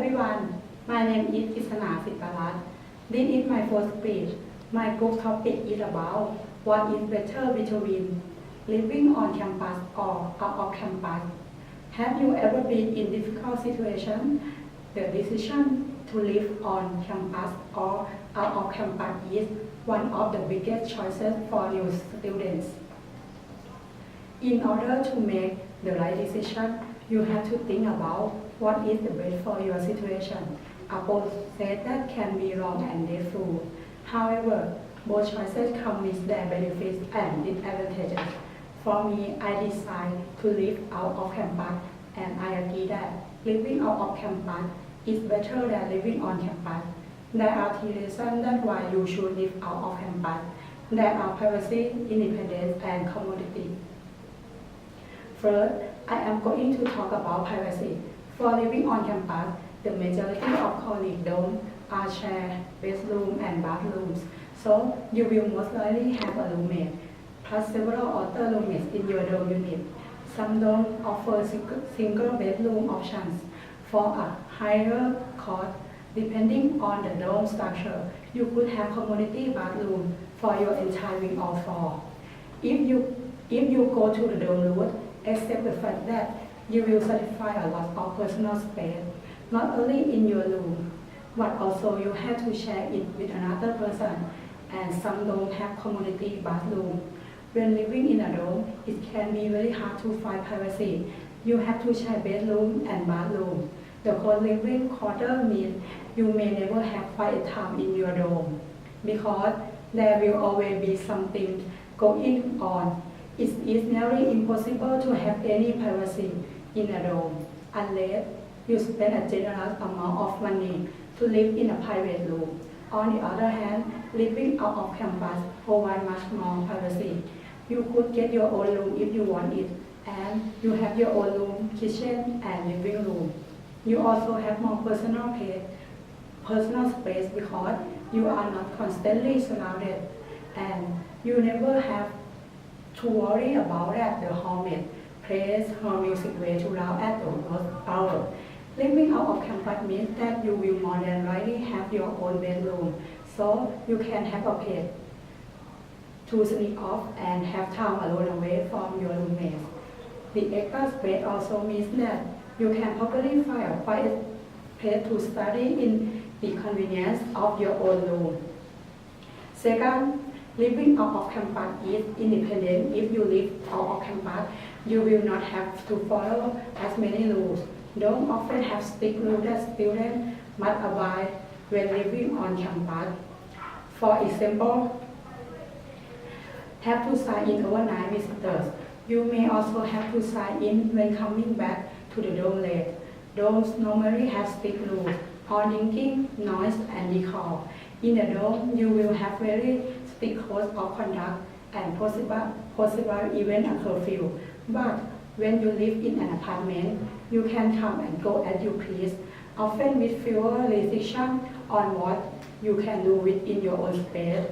everyone, my name is Kritsana. This is my first speech. My group topic is about what is better between living on campus or out of campus. Have you ever been in difficult situation? The decision to live on campus or out of campus is one of the biggest choices for new students. In order to make the right decision, you have to think about what is the best for your situation. A process that can be long and painful. However, both choices come with their benefits and disadvantages. For me, I decided to live out of campus, and I agree that living out of campus is better than living on campus. There are three reasons that why you should live out of campus. There are privacy, independence, and community. First, I am going to talk about privacy. For living on campus, the majority of colleagues don't share bedroom and bathrooms, so you will most likely have a roommate, plus several other roommates in your dorm unit. Some dorms offer single bedroom options for a higher cost. Depending on the dorm structure, you could have community bathroom for your entire wing or floor. If you go to the dorm route, accept the fact that you will satisfy a lot of personal space, not only in your room, but also you have to share it with another person, and some don't have community bathroom. When living in a dorm, it can be very hard to find privacy. You have to share bedroom and bathroom. The co-living quarter means you may never have quiet time in your dorm, because there will always be something going on. It is nearly impossible to have any privacy in a dorm unless you spend a generous amount of money to live in a private room. On the other hand, living out of campus provides much more privacy. You could get your own room if you want it, and you have your own room, kitchen, and living room. You also have more personal space because you are not constantly surrounded, and you never have to worry about that the hallmate plays her music way too loud at those hours. Living out of campus means that you will more than likely have your own bedroom, so you can have a place to sneak off and have time alone away from your roommates. The extra space also means that you can probably find a quiet place to study in the convenience of your own room. Second, living out of campus is independent. If you live out of campus, you will not have to follow as many rules. Don't often have strict rules that students must abide when living on campus. For example, have to sign in overnight visitors. You may also have to sign in when coming back to the dorm late. Dorms normally have strict rules on drinking, noise, and decor. In the dorm, you will have very strict codes of conduct and possible even a curfew. But when you live in an apartment, you can come and go as you please, often with fewer restrictions on what you can do within your own space.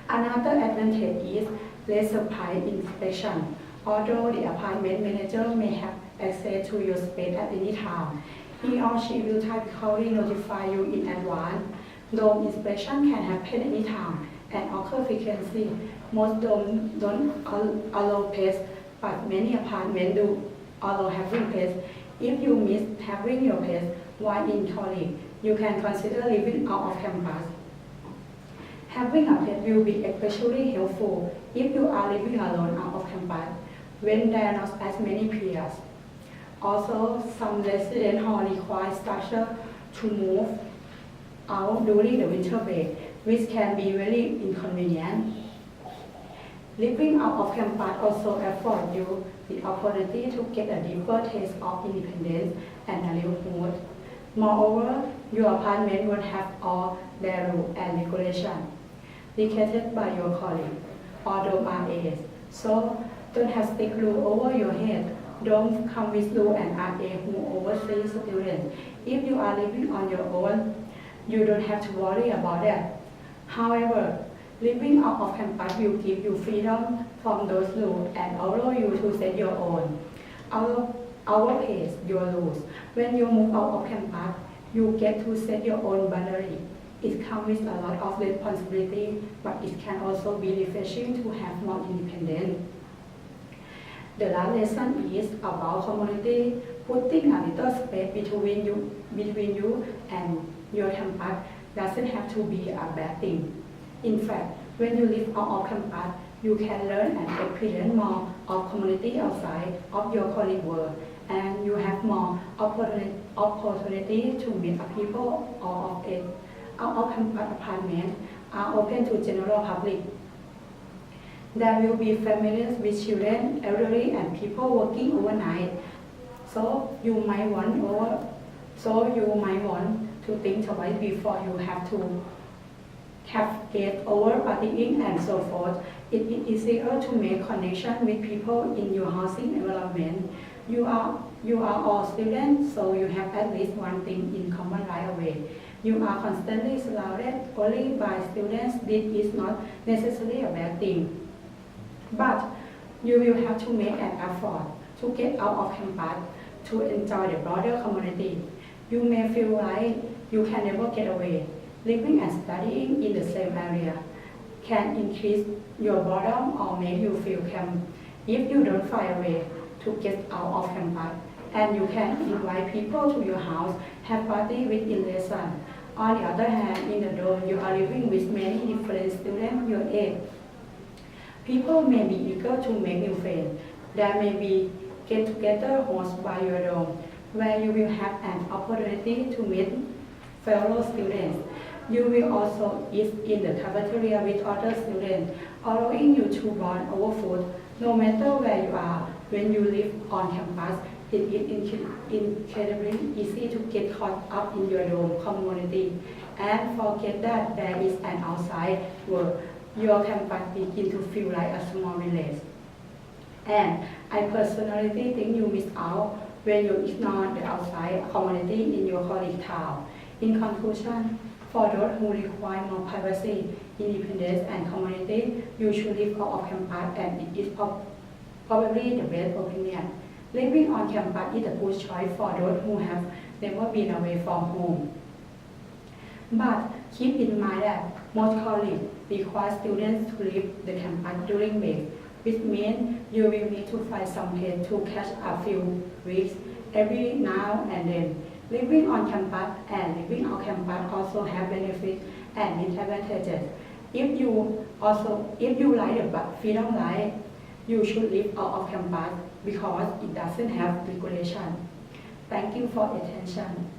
Another advantage is less surprise inspection. Although the apartment manager may have access to your space at any time, he or she will typically notify you in advance. Dorm inspection can happen anytime and occur frequently. Most dorms don't allow pets, but many apartments do allow having pets. If you miss having your pets while in college, you can consider living out of campus. Having a pet will be especially helpful if you are living alone out of campus when there are not as many peers. Also, some residence halls require structure to move out during the winter break, which can be very inconvenient. Living out of campus also affords you the opportunity to get a deeper taste of independence and a new mood. Moreover, your apartment will have all their rules and regulations dictated by your colleague or dorm RAs, so don't have strict rules over your head. Don't come with rules and RA who oversee students. If you are living on your own, you don't have to worry about that. However, living out of campus will give you freedom from those rules and allow you to set your own. our pace, your rules. When you move out of campus, you get to set your own boundary. It comes with a lot of responsibility, but it can also be refreshing to have more independence. The last lesson is about community. Putting a little space between you and your campus doesn't have to be a bad thing. In fact, when you live out of campus, you can learn and experience more of community outside of your colleague world, and you have more opportunity to meet people all of it. Out of campus apartments are open to general public. There will be families with children, elderly, and people working overnight. So you might want to think twice before you have to have guests over partying and so forth. It is easier to make connection with people in your housing environment. You are all students, so you have at least one thing in common right away. You are constantly surrounded only by students. This is not necessarily a bad thing. But you will have to make an effort to get out of campus to enjoy the broader community. You may feel like you can never get away. Living and studying in the same area can increase your boredom or make you feel calm if you don't find a way to get out of campus. And you can invite people to your house, have party within lesson. On the other hand, in the dorm, you are living with many different students your age. People may be eager to make new friends. There may be get-together hosted by your dorm, where you will have an opportunity to meet fellow students. You will also eat in the cafeteria with other students, allowing you to bond over food. No matter where you are, when you live on campus, it is incredibly easy to get caught up in your dorm community and forget that there is an outside world. Your campus begins to feel like a small village. And I personally think you miss out when you ignore the outside community in your college town. In conclusion, for those who require more privacy, independence, and community, you should live out of campus, and it is probably the best opinion. Living on campus is a good choice for those who have never been away from home. But keep in mind that most colleges require students to leave the campus during break, which means you will need to find some place to catch a few weeks every now and then. Living on campus and living off campus also have benefits and disadvantages. If you like the freedom life, you should live out of campus because it doesn't have regulation. Thank you for attention.